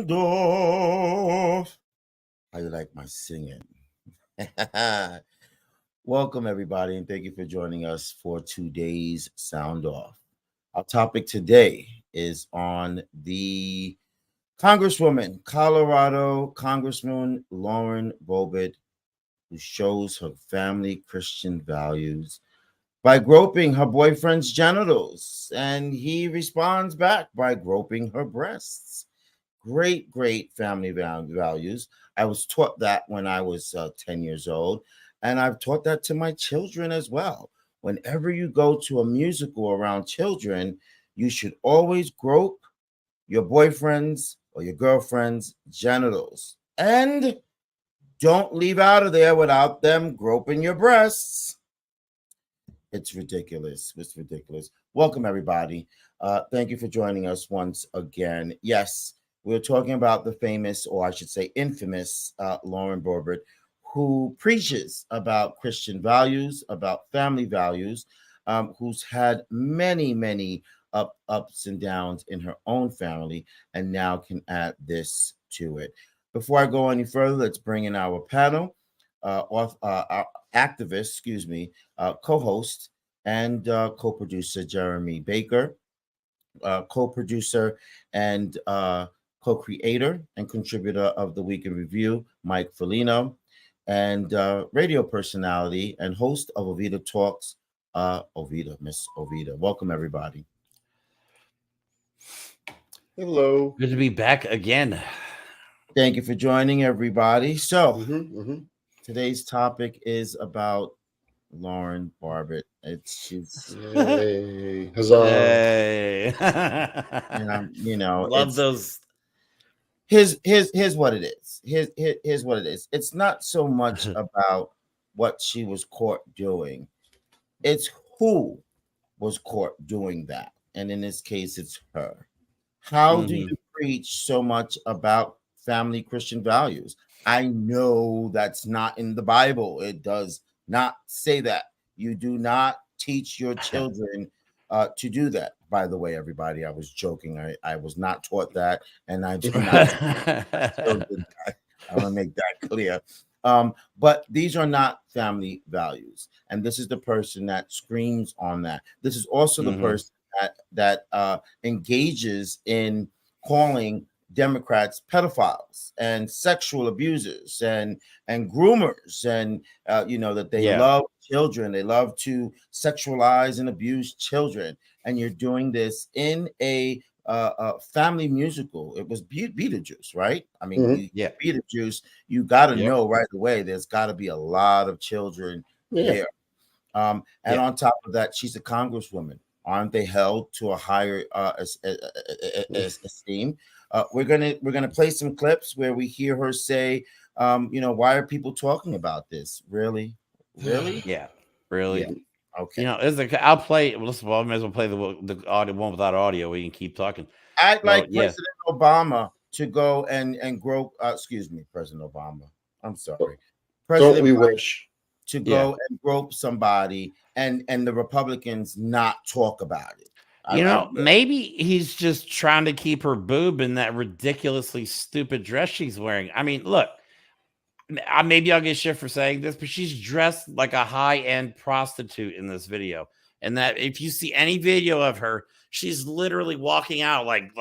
sound off. How you like my singing? Welcome, everybody, and thank you for joining us for today's Sound Off. Our topic today is on the Congresswoman, Colorado Congresswoman Lauren Boebert, who shows her family Christian values by groping her boyfriend's genitals, and he responds back by groping her breasts. Great family values. I was taught that when I was 10 years old, and I've taught that to my children as well. Whenever you go to a musical around children, you should always grope your boyfriend's or your girlfriend's genitals. And don't leave out of there without them groping your breasts. It's ridiculous. It's ridiculous. Welcome, everybody. Thank you for joining us once again. Yes, we're talking about the famous, or I should say infamous, Lauren Boebert, who preaches about Christian values, about family values, who's had many ups and downs in her own family, and now can add this to it. Before I go any further, let's bring in our panel, our activist, co-host and co-producer Jeremy Baker, co-producer and co-creator and contributor of the Week in Review, Mike Felino, and radio personality and host of Ovida Talks, Miss Ovida. Welcome, everybody. Hello. Good to be back again. Thank you for joining, everybody. So, today's topic is about Lauren Boebert. She's Yay. Huzzah. Hey. Love those. Here's what it is. Here's what it is. It's not so much about what she was caught doing. It's who was caught doing that. And in this case, it's her. How do you preach so much about family Christian values? I know that's not in the Bible. It does not say that. You do not teach your children to do that. By the way, everybody, I was joking. I was not taught that, and I do not. I want to make that clear. But these are not family values, and this is the person that screams on that. This is also the person that engages in calling Democrats pedophiles and sexual abusers and groomers, and that they love children. They love to sexualize and abuse children. And you're doing this in a family musical. It was Beetlejuice, right? I mean, Beetlejuice. You got to know right away. There's got to be a lot of children there. And on top of that, she's a congresswoman. Aren't they held to a higher esteem? We're gonna play some clips where we hear her say, why are people talking about this? Really? Yeah, really. Yeah. Okay. I'll play. Well, I may as well play the audio one without audio. We can keep talking. I'd like President Obama to go and grope. Excuse me, President Obama. I'm sorry. President Don't we wish to go and grope somebody and the Republicans not talk about it. Maybe he's just trying to keep her boob in that ridiculously stupid dress she's wearing. I mean, look, maybe I'll get shit for saying this, but she's dressed like a high-end prostitute in this video. And that if you see any video of her, she's literally walking out like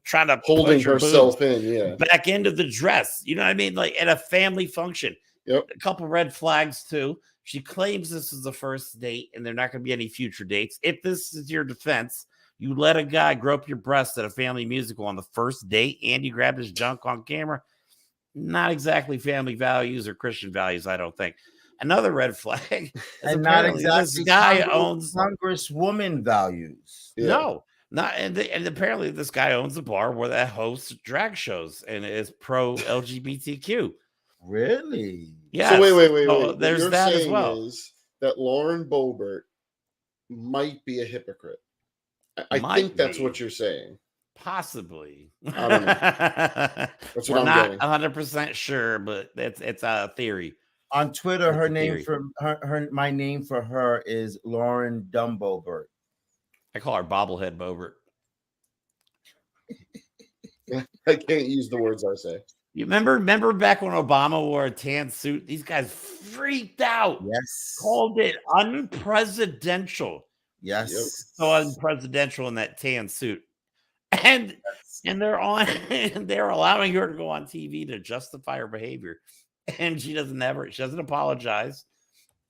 trying to holding herself in, back into the dress. You know what I mean? Like at a family function. Yep. A couple red flags too. She claims this is the first date and there are not going to be any future dates. If this is your defense, you let a guy grope your breast at a family musical on the first date and you grab his junk on camera. Not exactly family values or Christian values, I don't think. Another red flag. And not exactly this guy owns Congresswoman values. Yeah. No, not and apparently this guy owns a bar where that hosts drag shows and is pro LGBTQ. Really? Yeah. So wait. So there's that as well. Is that Lauren Boebert might be a hypocrite? I think that's what you're saying. Possibly. I don't know. That's what We're not 100% sure, but it's a theory. On Twitter, my name for her is Lauren Dumbobert. I call her Bobblehead Boebert. I can't use the words I say. You remember back when Obama wore a tan suit? These guys freaked out. Yes. Called it unpresidential. Yes. So unpresidential in that tan suit. And they're allowing her to go on TV to justify her behavior. And she doesn't apologize.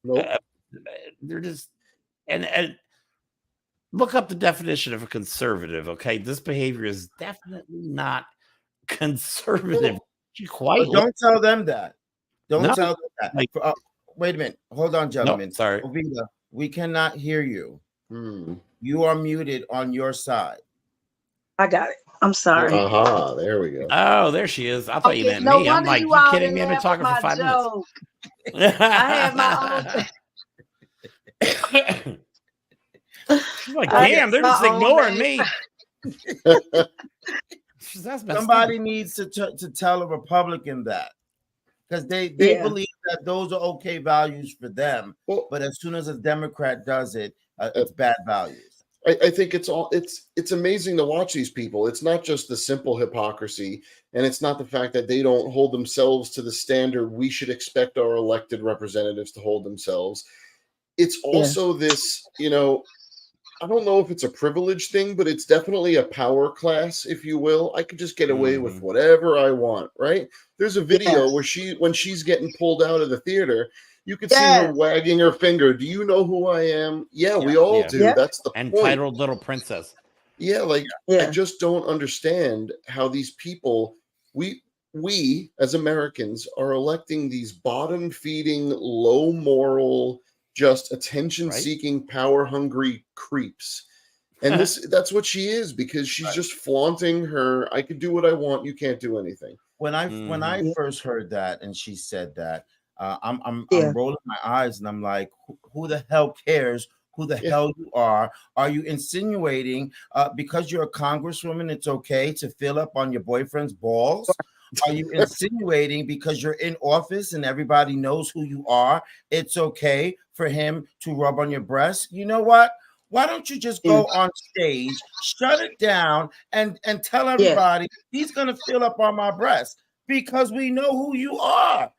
Nope. They're just and look up the definition of a conservative. Okay, this behavior is definitely not conservative. Don't tell them that. Don't No, tell them that. like- Wait a minute. Hold on, gentlemen. No, sorry. Ovita, we cannot hear you. You are muted on your side. I got it. I'm sorry. Aha, there we go. Oh, there she is. I thought you meant no me. I'm wonder like, you you all kidding didn't me? I've been laugh talking at for 5 my minutes. I had my own. She's like, damn, they're just ignoring me. Somebody needs to tell a Republican that, because they believe that those are okay values for them, but as soon as a Democrat does it, it's bad values. I think it's amazing to watch these people. It's not just the simple hypocrisy, and it's not the fact that they don't hold themselves to the standard we should expect our elected representatives to hold themselves. It's also this, I don't know if it's a privilege thing, but it's definitely a power class, if you will. I could just get away with whatever I want, right? There's a video where when she's getting pulled out of the theater, you could see her wagging her finger. Do you know who I am? Yeah, we all do. Yeah. That's the point. Entitled little princess. Yeah, I just don't understand how these people, we as Americans are electing these bottom-feeding, low moral, just attention-seeking, power-hungry creeps. And that's what she is, because she's just flaunting her, I can do what I want, you can't do anything. When I first heard that and she said that, I'm rolling my eyes and I'm like, who the hell cares who the hell you are? Are you insinuating because you're a congresswoman, it's okay to fill up on your boyfriend's balls? Are you insinuating because you're in office and everybody knows who you are, it's okay for him to rub on your breast? You know what? Why don't you just go on stage, shut it down, and tell everybody he's going to fill up on my breast because we know who you are.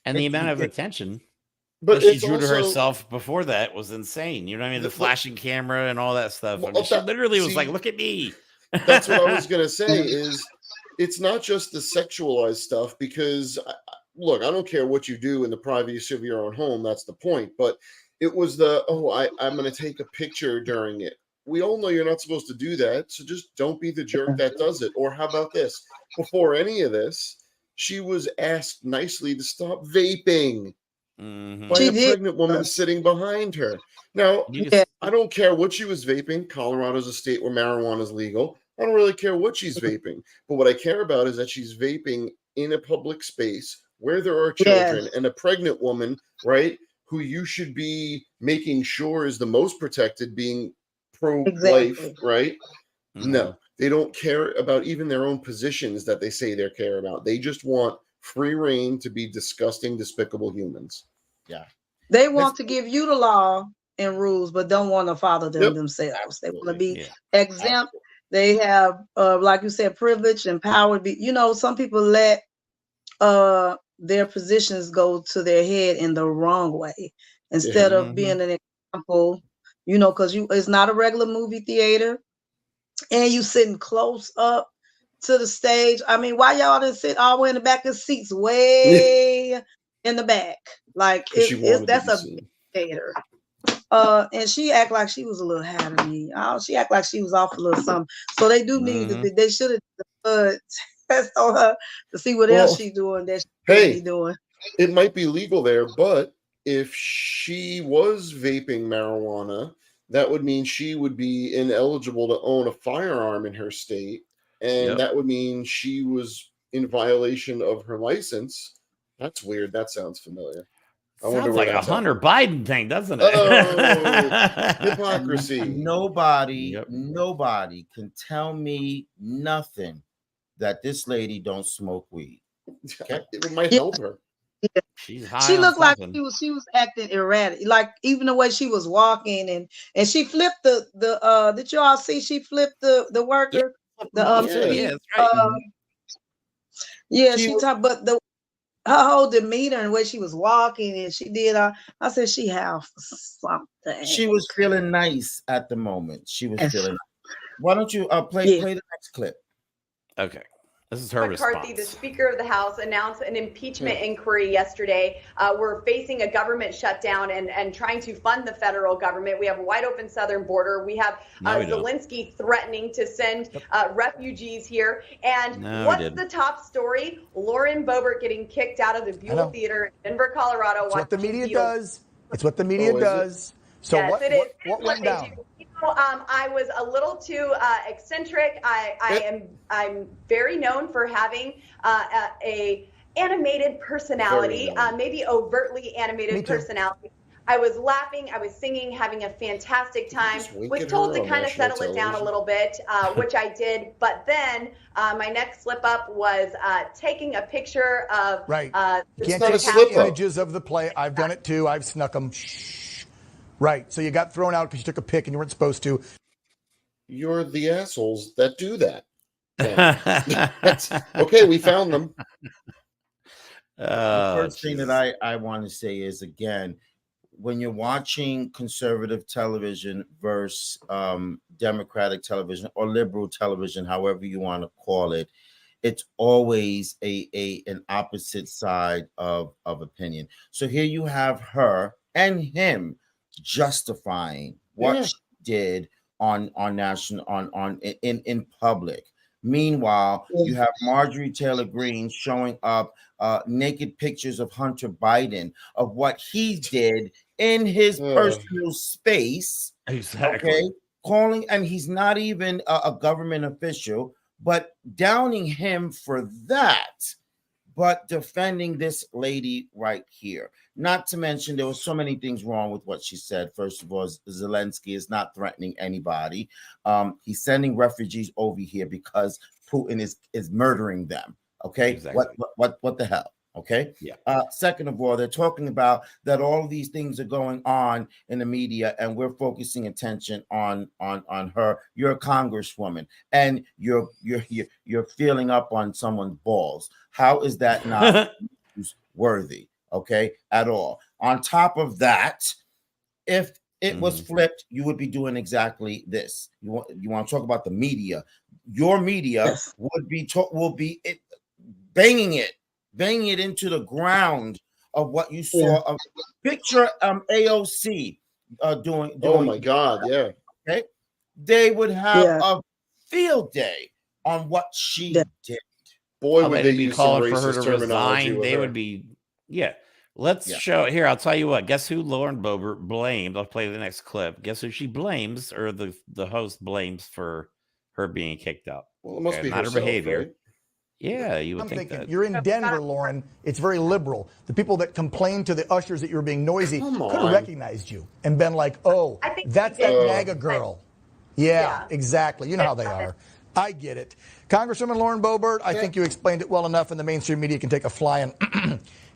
And the amount of attention but she drew to herself before that was insane. You know what I mean? The flashing camera and all that stuff. I mean, she literally was like, look at me. That's what I was going to say is it's not just the sexualized stuff, because, look, I don't care what you do in the privacy of your own home. That's the point. But it was I'm going to take a picture during it. We all know you're not supposed to do that. So just don't be the jerk that does it. Or how about this? Before any of this, she was asked nicely to stop vaping by a pregnant woman sitting behind her. Now, I don't care what she was vaping. Colorado's a state where marijuana is legal. I don't really care what she's vaping. But what I care about is that she's vaping in a public space where there are children and a pregnant woman, right, who you should be making sure is the most protected, being pro-life, right? No, they don't care about even their own positions that they say they care about. They just want free reign to be disgusting, despicable humans. Yeah. They want to give you the law and rules, but don't want to follow them themselves. They want to be exempt. They have, like you said, privilege and power. Some people let their positions go to their head in the wrong way instead of being an example, because it's not a regular movie theater and you sitting close up to the stage. I mean, why y'all didn't sit all the way in the back of seats way in the back? Like that's a theater. And she act like she was a little higher than me. She act like she was off a little something. So they do need to. They should have test on her to see what else she's doing that she be doing. It might be legal there, but if she was vaping marijuana, that would mean she would be ineligible to own a firearm in her state, and that would mean she was in violation of her license. That's weird. That sounds familiar. Sounds like a Hunter Biden thing, doesn't it? Oh, hypocrisy. Nobody can tell me nothing that this lady don't smoke weed. Okay? It might help her. Yeah. She looked like she was acting erratic. Like even the way she was walking and she flipped the did you all see she flipped the worker? That's right. Yeah, she talked, but her whole demeanor and the way she was walking and she did. I said she have something. She was feeling nice at the moment. She was feeling. Why don't you play the next clip? Okay. This is her McCarthy, response. the Speaker of the House, announced an impeachment inquiry yesterday. We're facing a government shutdown and trying to fund the federal government. We have a wide open southern border. We have Zelensky threatening to send refugees here. And what's the top story? Lauren Boebert getting kicked out of the Buell Theater in Denver, Colorado. It's what the media does. It's what the media does. So yes, what went down? I was a little too eccentric. I'm very known for having a animated personality, maybe overtly animated personality. I was laughing, I was singing, having a fantastic time. Was told to kind of settle it down a little bit, which I did. But then my next slip up was taking a picture of you can't take images of the play. I've done it too. I've snuck them. Right. So you got thrown out because you took a pic and you weren't supposed to. You're the assholes that do that. Okay, we found them. The first thing that I want to say is, again, when you're watching conservative television versus Democratic television or liberal television, however you want to call it, it's always an opposite side of opinion. So here you have her and him justifying what she did on national in public. Meanwhile, you have Marjorie Taylor Greene showing up naked pictures of Hunter Biden of what he did in his personal space. Exactly. Okay, calling, and he's not even a government official, but downing him for that, but defending this lady right here. Not to mention, there were so many things wrong with what she said. First of all, Zelensky is not threatening anybody. He's sending refugees over here because Putin is murdering them. Okay, exactly. What the hell? Okay. Yeah. Second of all, they're talking about that all of these things are going on in the media, and we're focusing attention on her. You're a congresswoman, and you're feeling up on someone's balls. How is that not worthy? Okay, at all. On top of that, if it was flipped, you would be doing exactly this. You want to talk about the media? Your media will be banging it into the ground of what you saw. Picture AOC doing. Oh my God! Yeah. Okay, they would have a field day on what she did. Boy, would they be use calling some for her racist to terminology resign. They her. would be, Let's show here. I'll tell you what. Guess who Lauren Boebert blamed? I'll play the next clip. Guess who she blames, or the host blames for her being kicked out? Well, it must be not herself, her behavior. Right? Yeah, you would I'm think thinking, that. you're in Denver, Lauren. It's very liberal. The people that complained to the ushers that you were being noisy could have recognized you and been like, "Oh, that's that MAGA girl." Yeah, exactly. You know how they are. I get it. Congresswoman Lauren Boebert, I think you explained it well enough, and the mainstream media can take a flying.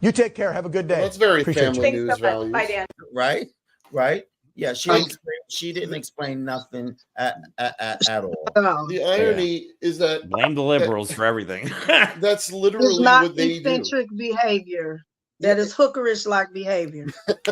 You take care. Have a good day. Well, that's very Appreciate family you. news values. Bye, Dan. Right. Yeah, she didn't explain nothing at all. The irony is that blame the liberals for everything. That's literally it's not what they eccentric behavior. That is hookerish like behavior.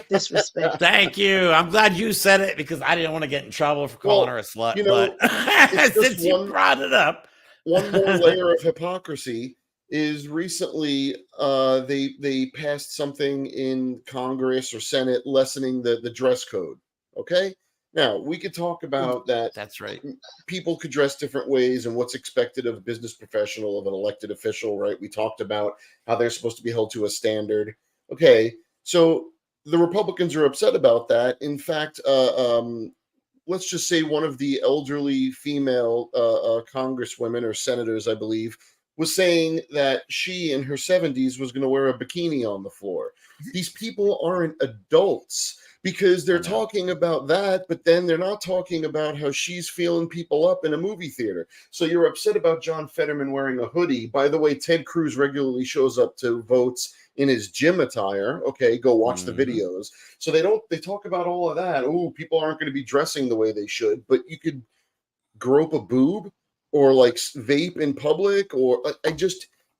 Disrespect. Thank you. I'm glad you said it because I didn't want to get in trouble for calling her a slut. But since you brought it up, one more layer of hypocrisy is recently they passed something in Congress or Senate lessening the dress code. Okay, now we could talk about that. That's right. People could dress different ways and what's expected of a business professional, of an elected official, right? We talked about how they're supposed to be held to a standard. Okay, so the Republicans are upset about that. In fact, let's just say one of the elderly female congresswomen or senators, I believe, was saying that she in her 70s was going to wear a bikini on the floor. These people aren't adults because they're talking about that, but then they're not talking about how she's feeling people up in a movie theater. So you're upset about John Fetterman wearing a hoodie. By the way, Ted Cruz regularly shows up to votes in his gym attire. Okay, go watch the videos. So they talk about all of that. Oh, people aren't going to be dressing the way they should, but you could grope a boob or like vape in public, or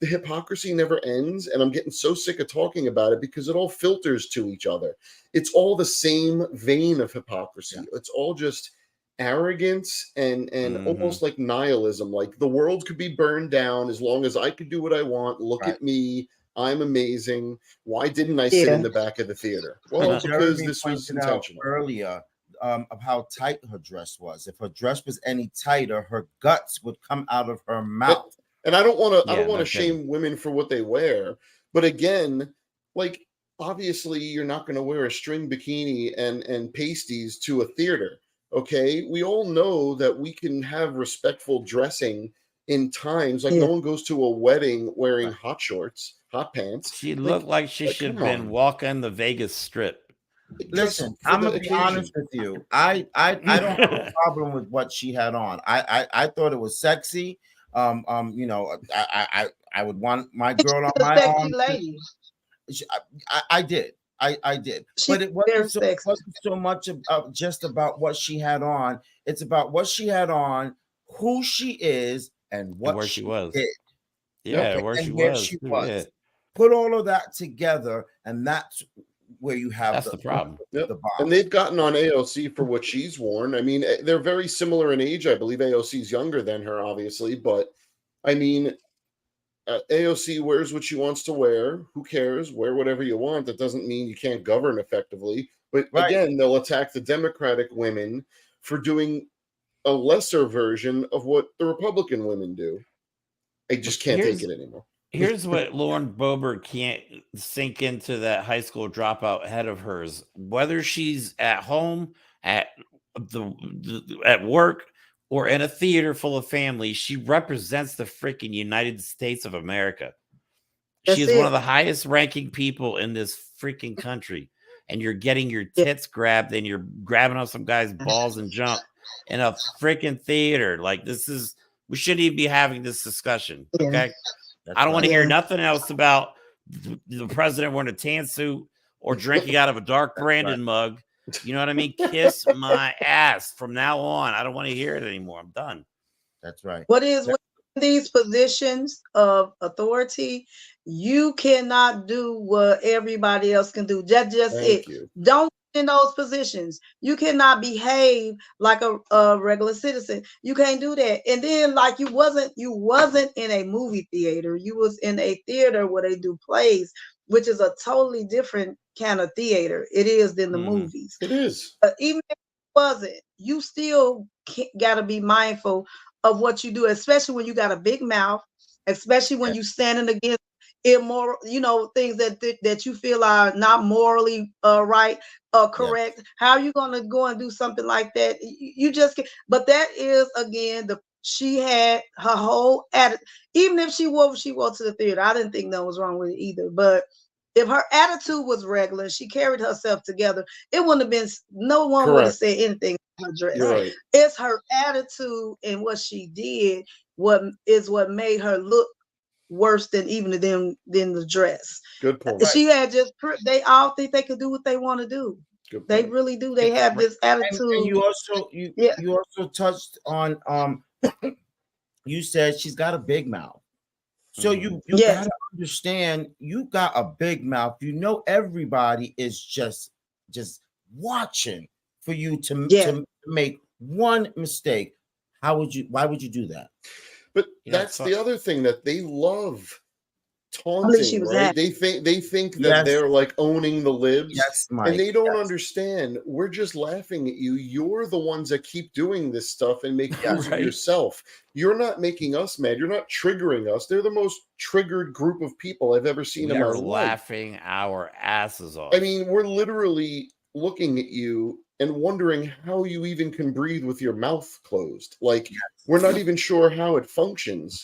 the hypocrisy never ends, and I'm getting so sick of talking about it because it all filters to each other. It's all the same vein of hypocrisy. Yeah. It's all just arrogance and almost like nihilism. Like the world could be burned down as long as I could do what I want. Look at me. I'm amazing. Why didn't I sit in the back of the theater? Well, because this was intentional. Earlier of how tight her dress was. If her dress was any tighter, her guts would come out of her mouth. And I don't want to shame women for what they wear, but again, like obviously you're not going to wear a string bikini and pasties to a theater. Okay, we all know that we can have respectful dressing in times. Like no one goes to a wedding wearing hot shorts, hot pants. She looked like she should have been walking the Vegas Strip. Listen, I'm gonna be honest with you. I don't have a problem with what she had on. I thought it was sexy. You know, I would want my girl on my arm. Lady. I did. I did. But it wasn't so much just about what she had on. It's about what she had on, who she is, and where she was. Did. Yeah, where she was. Yeah. Put all of that together, and that's where you have the problem. And they've gotten on AOC for what she's worn. I mean, they're very similar in age. I believe AOC's younger than her, obviously, but I mean, AOC wears what she wants to wear. Who cares? Wear whatever you want. That doesn't mean you can't govern effectively. But again, they'll attack the Democratic women for doing a lesser version of what the Republican women do. I just can't take it anymore. Here's what Lauren Boebert can't sink into that high school dropout head of hers. Whether she's at home, at work, or in a theater full of families, she represents the freaking United States of America. She is one of the highest ranking people in this freaking country. And you're getting your tits grabbed and you're grabbing on some guy's balls and jump in a freaking theater. Like we shouldn't even be having this discussion. Okay. I don't want to hear nothing else about the president wearing a tan suit or drinking out of a dark Brandon mug. You know what I mean? Kiss my ass from now on. I don't want to hear it anymore. I'm done. That's right. What is with these positions of authority? You cannot do what everybody else can do. That's just it. Don't in those positions. You cannot behave like a regular citizen. You can't do that. And then like you wasn't in a movie theater. You was in a theater where they do plays, which is a totally different kind of theater. It is than the movies. It is. Even if it wasn't, you still got to be mindful of what you do, especially when you got a big mouth, especially when you standing against immoral, things that you feel are not morally right or correct. How are you going to go and do something like that? You just can't. But that is, again, she had her whole attitude. Even if she wore what she wore to the theater, I didn't think that was wrong with it either. But if her attitude was regular, she carried herself together, it wouldn't have been, no one would have said anything about her dress. Right. It's her attitude and what she did what made her look worse than even than the dress. Good point. She had they all think they could do what they want to do. They really do. They have this attitude. And you also touched on you said she's got a big mouth. So you gotta understand, you got a big mouth. Everybody is just watching for you to make one mistake. Why would you do that? But that's the other thing, that they love taunting, right? They think that they're like owning the libs, and they don't understand. We're just laughing at you. You're the ones that keep doing this stuff and make fools of yourself. You're not making us mad. You're not triggering us. They're the most triggered group of people I've ever seen in my life. We're laughing our asses off. I mean, we're literally looking at you and wondering how you even can breathe with your mouth closed. Like, we're not even sure how it functions.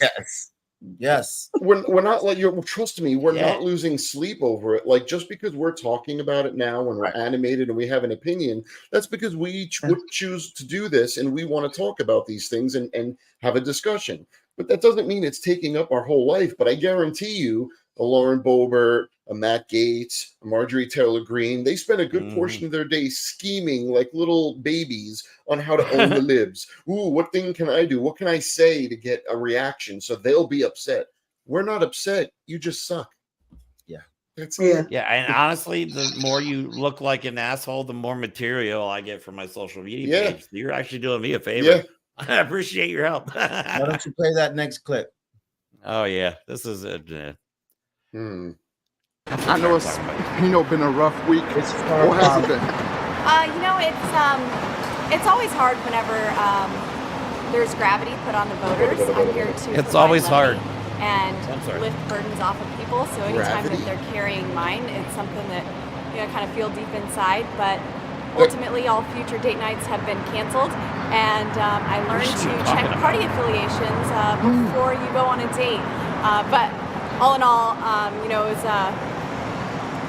Yes. We're not like, trust me, we're not losing sleep over it. Like, just because we're talking about it now and we're animated and we have an opinion, that's because we choose to do this and we want to talk about these things and have a discussion. But that doesn't mean it's taking up our whole life. But I guarantee you, a Lauren Boebert, a Matt Gaetz, a Marjorie Taylor Greene, they spend a good portion of their day scheming like little babies on how to own the libs. Ooh, what thing can I do? What can I say to get a reaction so they'll be upset? We're not upset. You just suck. Yeah. That's it. Yeah, and honestly, the more you look like an asshole, the more material I get from my social media page. You're actually doing me a favor. Yeah. I appreciate your help. Why don't you play that next clip? Oh yeah, this is it. I know it's been a rough week. What has it been? It's always hard whenever there's gravity put on the voters. I'm here to. It's always hard. And lift burdens off of people. So anytime that they're carrying mine, it's something that kind of feel deep inside. But ultimately, all future date nights have been canceled, and I learned to check party affiliations before you go on a date. But all in all,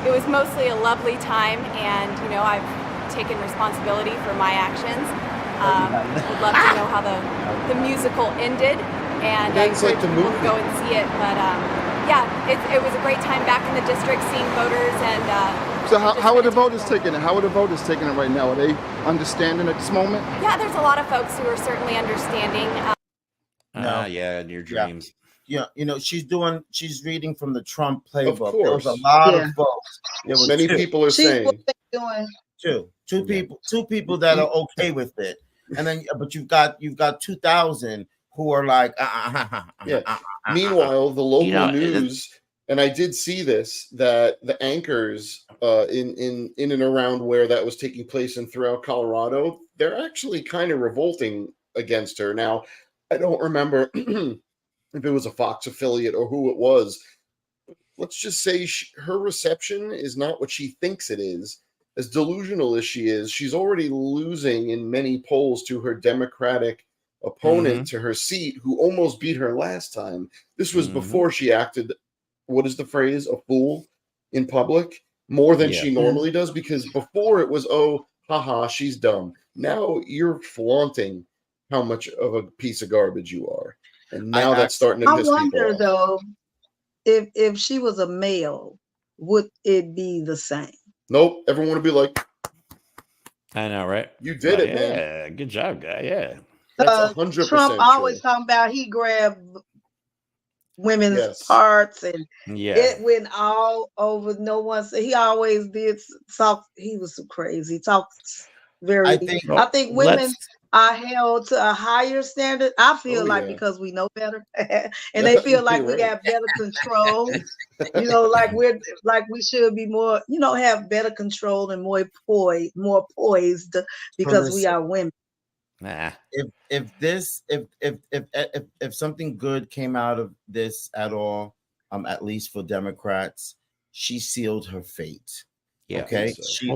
it was mostly a lovely time, and I've taken responsibility for my actions. Would love to know how the musical ended. And I encourage people to go and see it. But it was a great time back in the district, seeing voters and. So how are the voters taking it? How are the voters taking it right now? Are they understanding at this moment? Yeah, there's a lot of folks who are certainly understanding. In your dreams. Yeah, she's reading from the Trump playbook. Of course. There was a lot of folks. Many people are saying two people that are okay with it, and then but you've got 2,000 who are like, Meanwhile, the local news, and I did see this, that the anchors in and around where that was taking place and throughout Colorado, they're actually kind of revolting against her. Now, I don't remember if it was a Fox affiliate or who it was. Let's just say her reception is not what she thinks it is. As delusional as she is, she's already losing in many polls to her Democratic opponent to her seat, who almost beat her last time. This was before she acted, what is the phrase, a fool in public, more than she normally does, because before it was, oh, haha, she's dumb. Now you're flaunting how much of a piece of garbage you are. And now that's starting to piss people off. I wonder, though, if she was a male, would it be the same? Nope. Everyone would be like, I know, right? You did it, man. Yeah, good job, guy. Yeah. That's 100% Trump always talking about he grabbed women's parts, and it went all over. No one said he always did talk. He was so crazy. He talked very. I think women are held to a higher standard. I feel because we know better, and they feel like we got better control. Like we should be more. Have better control and more poised because we are women. Nah. If something good came out of this at all, at least for Democrats, she sealed her fate. Yeah. Okay. She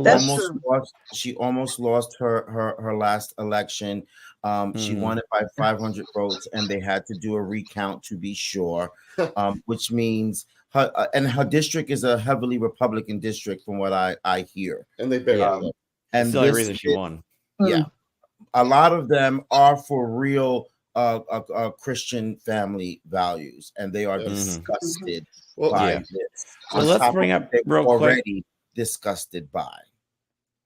almost lost her last election. She won it by 500 votes, and they had to do a recount to be sure. Which means her district is a heavily Republican district, from what I hear. And they barely. And the only reason she won. Yeah. A lot of them are for real Christian family values, and they are disgusted by this. Well, let's bring up real already disgusted by.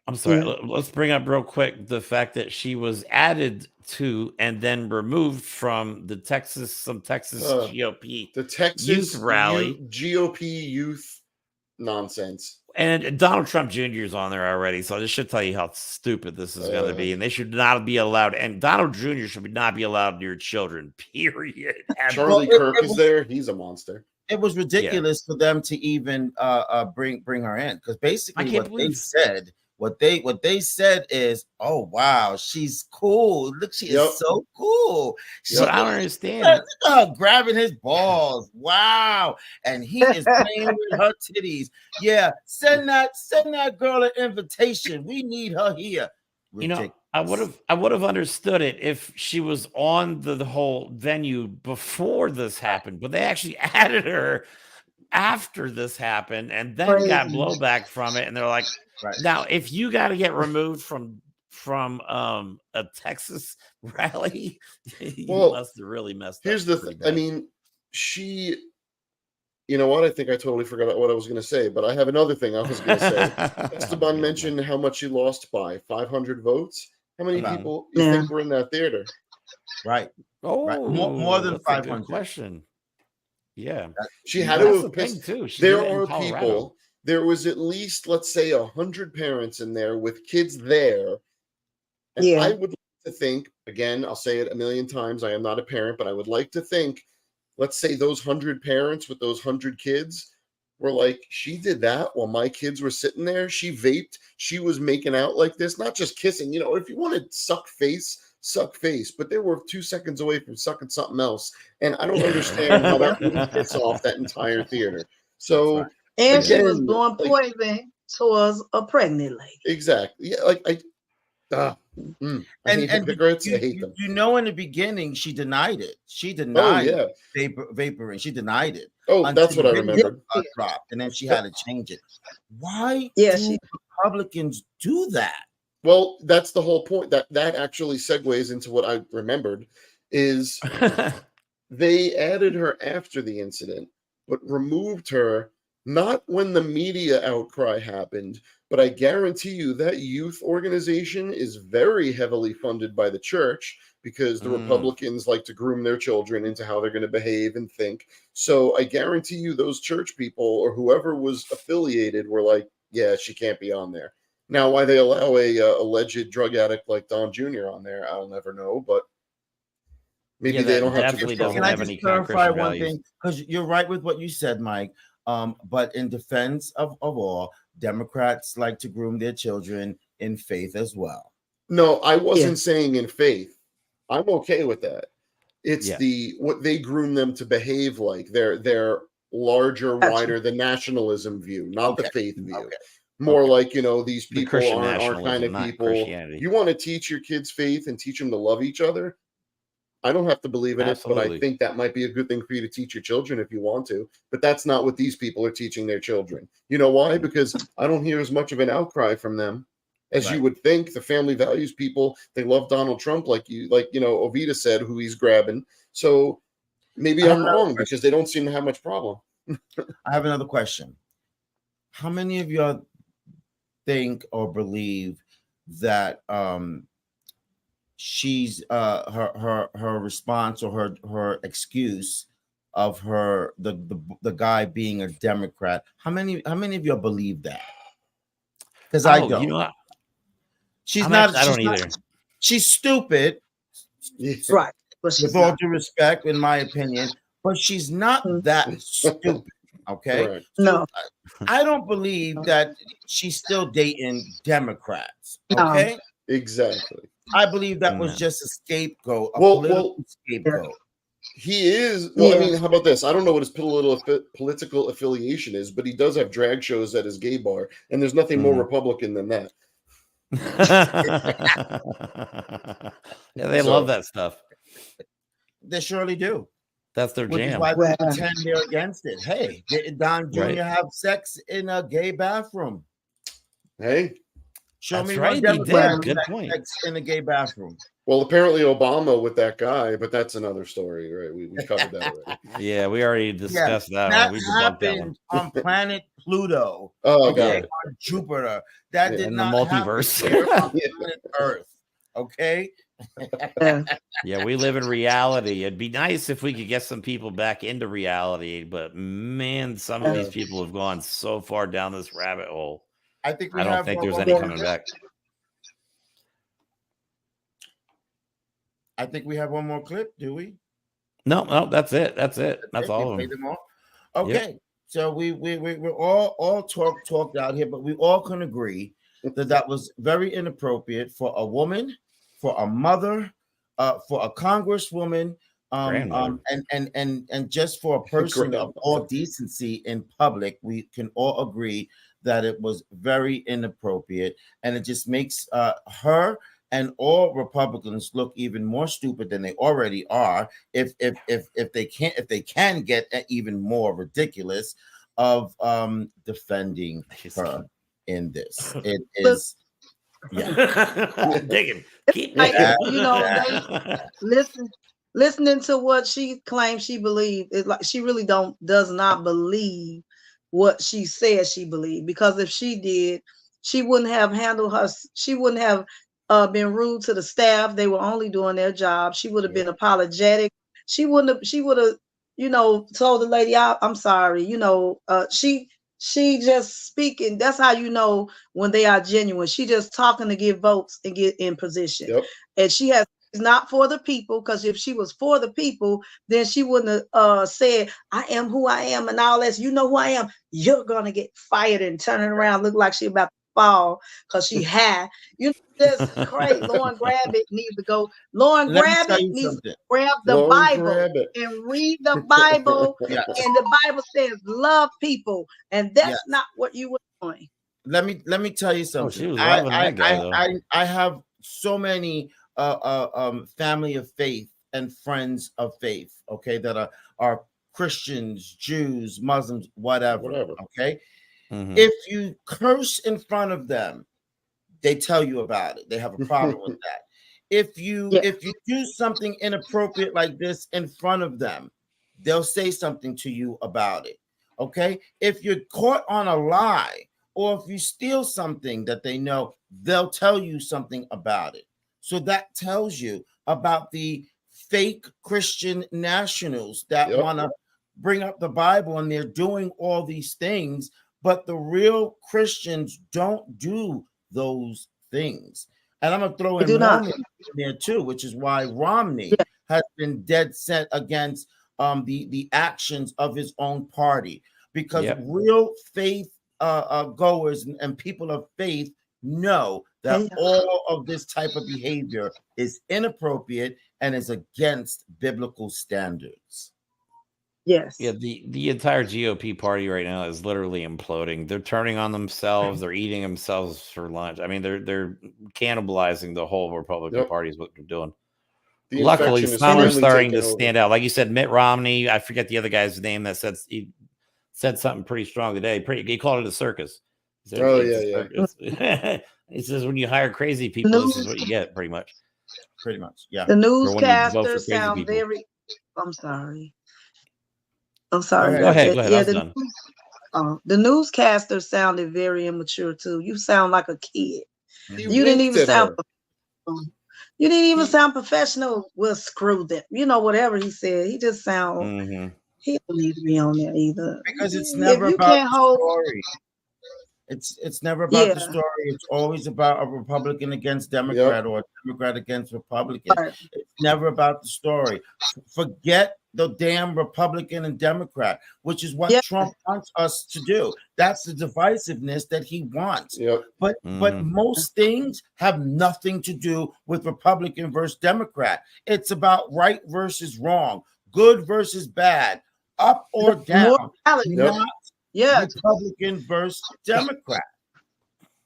I'm sorry. Let's bring up real quick the fact that she was added to and then removed from the Texas GOP, the Texas youth rally, GOP youth nonsense. And Donald Trump Jr. is on there already, so this should tell you how stupid this is going to be. And they should not be allowed. And Donald Jr. should not be allowed near children. Period. Charlie Kirk is there. He's a monster. It was ridiculous for them to even bring her in, because basically what they said is, oh wow, she's cool. Look, she is so cool. I don't understand. Look at her grabbing his balls. Wow. And he is playing with her titties. Yeah, send that girl an invitation. We need her here. Ridiculous. I would have understood it if she was on the whole venue before this happened, but they actually added her after this happened and then got blowback from it. And they're like, now, if you got to get removed from a Texas rally, you must have really messed up. Here's the thing. I mean, she, you know what? I think I totally forgot what I was going to say, but I have another thing I was going to say. Esteban mentioned how much she lost by 500 votes. How many people you think were in that theater? Right. Oh, more than 500. Question. Yeah, she had to have pissed. too. There are people. There was at least, let's say, 100 parents in there with kids there, and I would like to think, again, I'll say it a million times, I am not a parent, but I would like to think, let's say those 100 parents with those 100 kids were like, she did that while my kids were sitting there. She vaped. She was making out like this, not just kissing. You know, if you want to suck face, but they were 2 seconds away from sucking something else. And I don't understand how that wouldn't piss off that entire theater. So, and again, she was blowing poison towards a pregnant lady. Exactly. Yeah, like I hate hypocrites. I hate them. You know, in the beginning, she denied it. She denied vaporing. She denied it. Oh, that's what I remembered. Dropped, and then she had to change it. Why do Republicans do that? Well, that's the whole point. That actually segues into what I remembered is they added her after the incident, but removed her not when the media outcry happened, but I guarantee you that youth organization is very heavily funded by the church because the Republicans like to groom their children into how they're going to behave and think. So I guarantee you those church people or whoever was affiliated were like, yeah, she can't be on there. Now, why they allow a alleged drug addict like Don Jr. on there, I'll never know, but maybe they don't have to. Can I just clarify one thing? Because you're right with what you said, Mike. But in defense of all, Democrats like to groom their children in faith as well. No, I wasn't saying in faith. I'm okay with that. It's what they groom them to behave like. They're larger, wider, the nationalism view, not the faith view. More like, you know, these people aren't our kind of people. You want to teach your kids faith and teach them to love each other? I don't have to believe in it, but I think that might be a good thing for you to teach your children if you want to. But that's not what these people are teaching their children. You know why? Because I don't hear as much of an outcry from them as you would think. The family values people. They love Donald Trump, like you know, Ovita said, who he's grabbing. So maybe I'm wrong because they don't seem to have much problem. I have another question. How many of y'all think or believe that she's her response or her excuse of the guy being a Democrat? How many of y'all believe that? Because I don't. You know, she's not. I don't either. She's stupid, right? But with all due respect, in my opinion, but she's not that stupid. Okay. Right. No, I don't believe that she's still dating Democrats. Okay. No. Exactly. I believe that was just a scapegoat, political scapegoat. He is. Well, I mean, how about this? I don't know what his political affiliation is, but he does have drag shows at his gay bar, and there's nothing more Republican than that. They love that stuff. They surely do. That's their Which jam. is why they pretend they're against it. Hey, did Don Jr. have sex in a gay bathroom? Hey, show me right. one Democrat Good point. sex in a gay bathroom. Well, apparently Obama with that guy, but that's another story, right? We covered that already. Yeah, we already discussed that. That We happened on planet Pluto. Oh, okay, God. on Jupiter. That did in not the multiverse. happen on planet Earth. Okay. Yeah, we live in reality. It'd be nice if we could get some people back into reality, but man, some of these people have gone so far down this rabbit hole. I think I don't think there's any coming back. I think we have one more clip. Do we? No, that's it. That's all of them. Okay, yep. So we're all talked out here, but we all can agree that was very inappropriate for a woman, for a mother, for a congresswoman, and just for a person of all decency in public. We can all agree that it was very inappropriate, and it just makes her and all Republicans look even more stupid than they already are. If they can get even more ridiculous of defending her in this. It is. Yeah. Digging. Keep you know, listening to what she claims she believed, it's like she really does not believe what she says she believed, because if she did, she wouldn't have handled her, she wouldn't have been rude to the staff. They were only doing their job. She would have been apologetic. She would have told the lady, I'm sorry, she just speaking. That's how you know when they are genuine. She just talking to get votes and get in position. Yep. And she's not for the people, because if she was for the people, then she wouldn't have said, I am who I am and all that. You know who I am. You're going to get fired, and turning around look like she about to fall because she had. That's crazy. Lauren Grabbitt needs to go. Lauren Grabbitt needs to grab the Bible and read the Bible. Yes. And the Bible says love people, and that's not what you were doing. Let me tell you something. She was loving that guy, I have so many family of faith and friends of faith, okay, that are Christians, Jews, Muslims, whatever. Okay. Mm-hmm. If you curse in front of them, they tell you about it. They have a problem with that. If you do something inappropriate like this in front of them, they'll say something to you about it. Okay. If you're caught on a lie, or if you steal something that they know, they'll tell you something about it. So that tells you about the fake Christian nationals that want to bring up the Bible, and they're doing all these things, but the real Christians don't do those things. And I'm going to throw in Romney in there too, which is why Romney has been dead set against the actions of his own party, because real faith goers and people of faith know that all of this type of behavior is inappropriate and is against biblical standards. Yes. Yeah, the entire GOP party right now is literally imploding. They're turning on themselves. They're eating themselves for lunch. I mean, they're cannibalizing the whole Republican Party is what they're doing. Luckily, some are starting to stand out. Like you said, Mitt Romney. I forget the other guy's name that he said something pretty strong today. He called it a circus. He said, he says when you hire crazy people, this is what you get, pretty much. Pretty much, yeah. The newscasters sound very. I'm sorry. Go ahead. Yeah, the newscaster sounded very immature too. You sound like a kid. You didn't even sound. You didn't even sound professional. Well, screw them. Whatever he said, he just sound. He don't need to be on there either. Because it's never about the story. It's never about the story. It's always about a Republican against Democrat or a Democrat against Republican. Right. It's never about the story. Forget the damn Republican and Democrat, which is what Trump wants us to do. That's the divisiveness that he wants. But most things have nothing to do with Republican versus Democrat. It's about right versus wrong, good versus bad, up or down. Not Republican versus Democrat.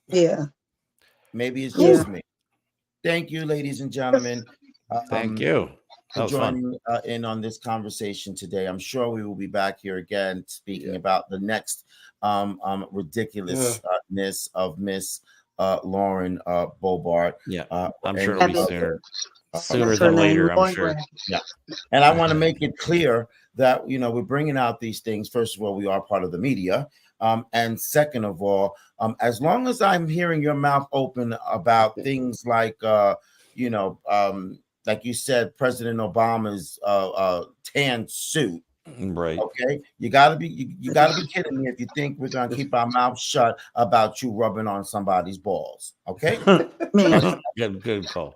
Yeah. Maybe it's just me. Thank you, ladies and gentlemen. Thank you for joining in on this conversation today. I'm sure we will be back here again speaking about the next ridiculousness of Miss Lauren Boebert. I'm sure it'll be sooner than later, I'm sure. Yeah. And I want to make it clear that, we're bringing out these things. First of all, we are part of the media. And second of all, as long as I'm hearing your mouth open about things like, like you said, President Obama's tan suit. Right. Okay. You gotta be kidding me if you think we're gonna keep our mouth shut about you rubbing on somebody's balls. Okay. Good call.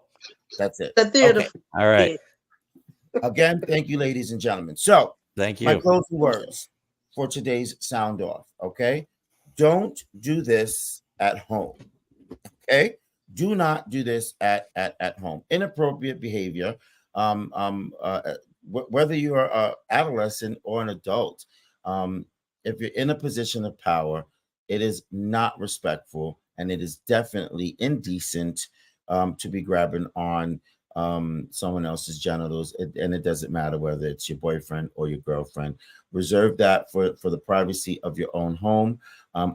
That's it. Okay. All right. Again, thank you, ladies and gentlemen. So thank you. My closing words for today's sound off. Okay. Don't do this at home. Okay. Do not do this at home. Inappropriate behavior. Whether you're an adolescent or an adult, if you're in a position of power, it is not respectful, and it is definitely indecent to be grabbing on someone else's genitals, and it doesn't matter whether it's your boyfriend or your girlfriend. Reserve that for the privacy of your own home,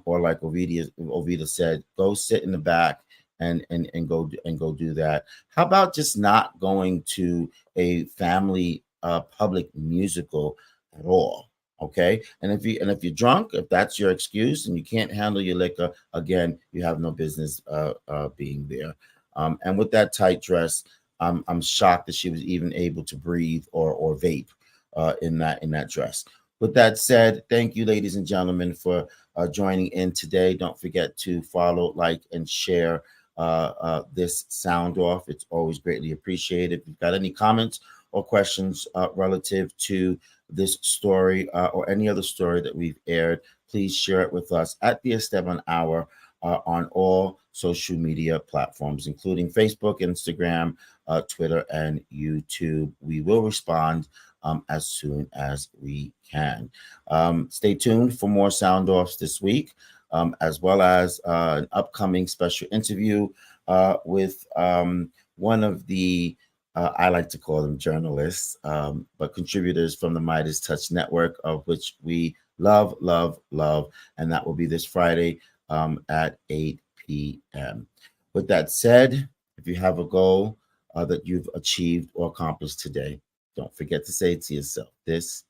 or like Ovita said, go sit in the back and go do that. How about just not going to a family public musical at all? Okay. And if you're drunk, if that's your excuse and you can't handle your liquor, again, you have no business being there. And with that tight dress, I'm shocked that she was even able to breathe or vape. in that dress. With that said, thank you, ladies and gentlemen, for joining in today. Don't forget to follow, like, and share this sound off. It's always greatly appreciated. If you've got any comments or questions relative to this story or any other story that we've aired, please share it with us at the Esteban Hour on all social media platforms, including Facebook, Instagram, Twitter, and YouTube. We will respond as soon as we can. Stay tuned for more sound offs this week, as well as an upcoming special interview with one of the I like to call them journalists, but contributors from the Midas Touch Network, of which we love, and that will be this Friday at 8 p.m. With that said, if you have a goal that you've achieved or accomplished today, don't forget to say to yourself, this